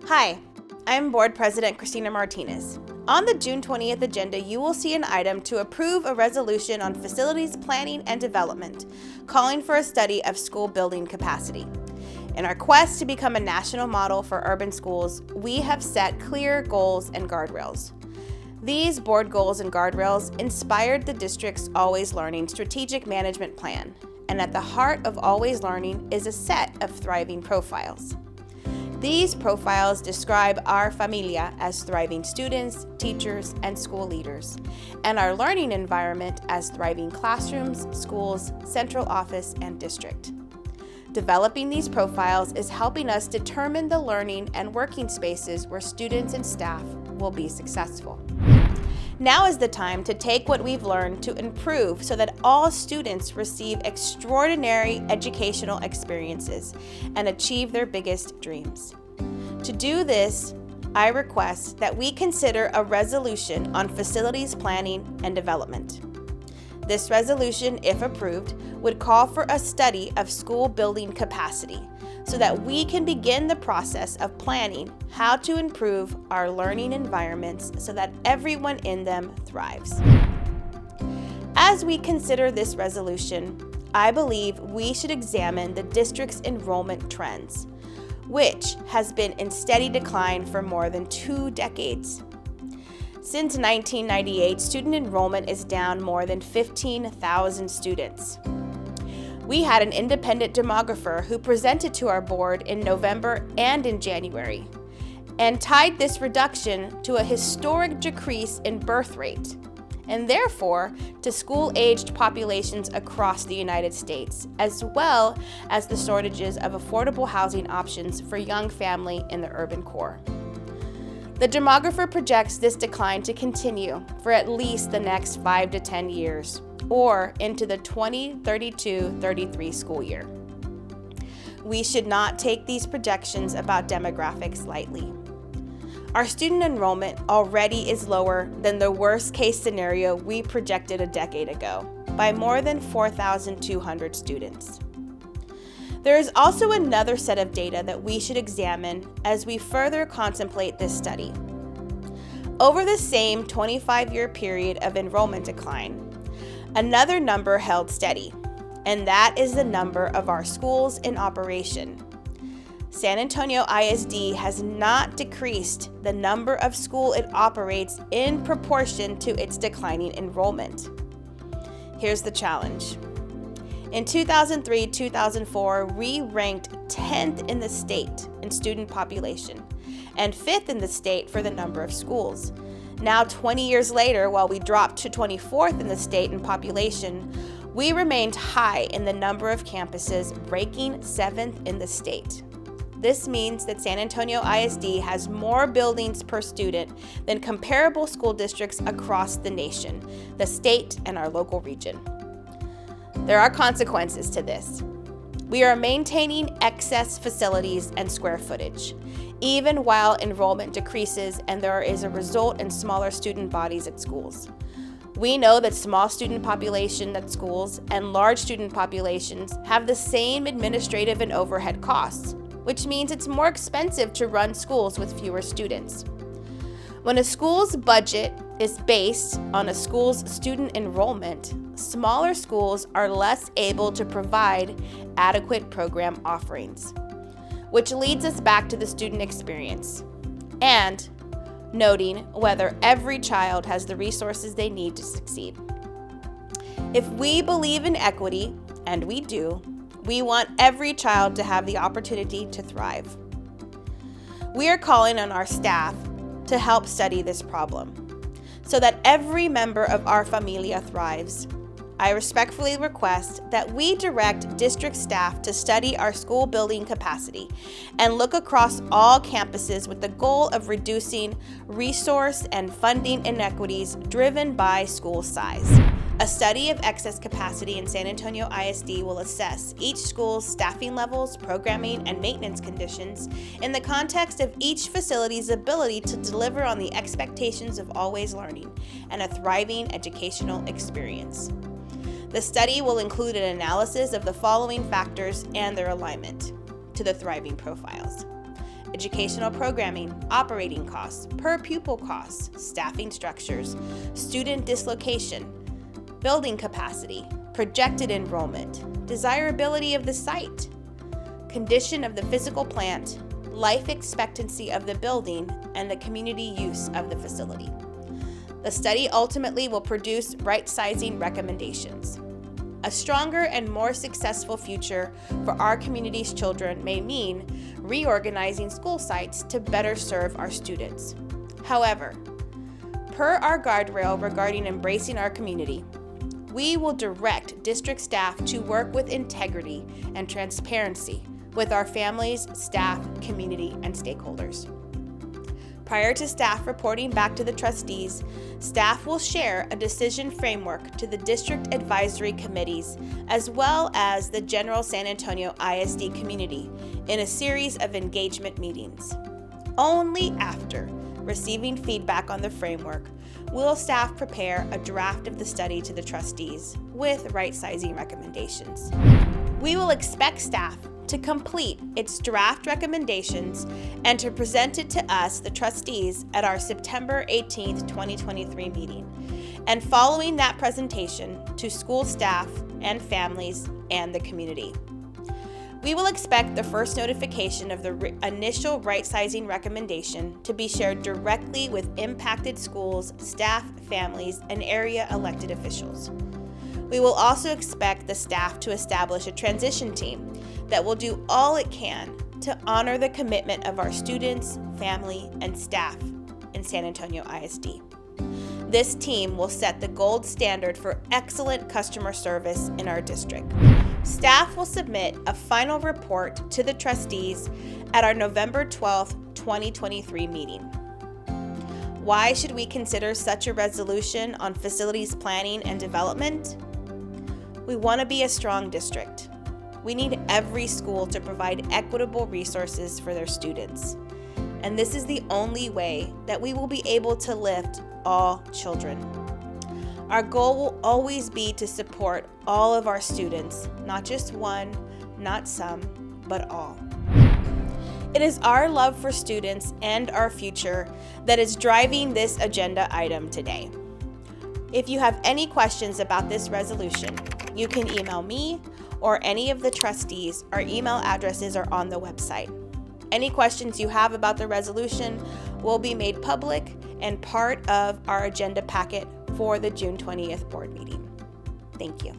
Hi, I'm Board President Christina Martinez. On the June 20th agenda, you will see an item to approve a resolution on facilities planning and development, calling for a study of school building capacity. In our quest to become a national model for urban schools, we have set clear goals and guardrails. These board goals and guardrails inspired the district's Always Learning strategic management plan, and at the heart of Always Learning is a set of thriving profiles. These profiles describe our familia as thriving students, teachers, and school leaders, and our learning environment as thriving classrooms, schools, central office, and district. Developing these profiles is helping us determine the learning and working spaces where students and staff will be successful. Now is the time to take what we've learned to improve so that all students receive extraordinary educational experiences and achieve their biggest dreams. To do this, I request that we consider a resolution on facilities planning and development. This resolution, if approved, would call for a study of school building capacity so that we can begin the process of planning how to improve our learning environments so that everyone in them thrives. As we consider this resolution, I believe we should examine the district's enrollment trends, which has been in steady decline for more than 2 decades. Since 1998, student enrollment is down more than 15,000 students. We had an independent demographer who presented to our board in November and in January, and tied this reduction to a historic decrease in birth rate, and therefore to school-aged populations across the United States, as well as the shortages of affordable housing options for young families in the urban core. The demographer projects this decline to continue for at least the next 5 to 10 years, or into the 2032-33 school year. We should not take these projections about demographics lightly. Our student enrollment already is lower than the worst-case scenario we projected a decade ago, by more than 4,200 students. There is also another set of data that we should examine as we further contemplate this study. Over the same 25-year period of enrollment decline, another number held steady, and that is the number of our schools in operation. San Antonio ISD has not decreased the number of schools it operates in proportion to its declining enrollment. Here's the challenge. In 2003-2004, we ranked 10th in the state in student population and 5th in the state for the number of schools. Now, 20 years later, while we dropped to 24th in the state in population, we remained high in the number of campuses, ranking 7th in the state. This means that San Antonio ISD has more buildings per student than comparable school districts across the nation, the state, and our local region. There are consequences to this. We are maintaining excess facilities and square footage, even while enrollment decreases and there is a result in smaller student bodies at schools. We know that small student population at schools and large student populations have the same administrative and overhead costs, which means it's more expensive to run schools with fewer students. When a school's budget is based on a school's student enrollment, smaller schools are less able to provide adequate program offerings, which leads us back to the student experience and noting whether every child has the resources they need to succeed. If we believe in equity, and we do, we want every child to have the opportunity to thrive. We are calling on our staff to help study this problem so that every member of our familia thrives. I respectfully request that we direct district staff to study our school building capacity and look across all campuses with the goal of reducing resource and funding inequities driven by school size. A study of excess capacity in San Antonio ISD will assess each school's staffing levels, programming, and maintenance conditions in the context of each facility's ability to deliver on the expectations of Always Learning and a thriving educational experience. The study will include an analysis of the following factors and their alignment to the thriving profiles: educational programming, operating costs, per pupil costs, staffing structures, student dislocation, building capacity, projected enrollment, desirability of the site, condition of the physical plant, life expectancy of the building, and the community use of the facility. The study ultimately will produce right-sizing recommendations. A stronger and more successful future for our community's children may mean reorganizing school sites to better serve our students. However, per our guardrail regarding embracing our community, we will direct district staff to work with integrity and transparency with our families, staff, community, and stakeholders. Prior to staff reporting back to the trustees, staff will share a decision framework to the district advisory committees as well as the general San Antonio ISD community in a series of engagement meetings. Only after receiving feedback on the framework will staff prepare a draft of the study to the trustees with right-sizing recommendations. We will expect staff to complete its draft recommendations and to present it to us, the trustees, at our September 18th, 2023 meeting, and following that presentation to school staff and families and the community. We will expect the first notification of the initial right-sizing recommendation to be shared directly with impacted schools, staff, families, and area elected officials. We will also expect the staff to establish a transition team that will do all it can to honor the commitment of our students, family, and staff in San Antonio ISD. This team will set the gold standard for excellent customer service in our district. Staff will submit a final report to the trustees at our November 12th, 2023 meeting. Why should we consider such a resolution on facilities planning and development? We want to be a strong district. We need every school to provide equitable resources for their students. And this is the only way that we will be able to lift all children. Our goal will always be to support all of our students, not just one, not some, but all. It is our love for students and our future that is driving this agenda item today. If you have any questions about this resolution, you can email me or any of the trustees. Our email addresses are on the website. Any questions you have about the resolution will be made public and part of our agenda packet for the June 20th board meeting. Thank you.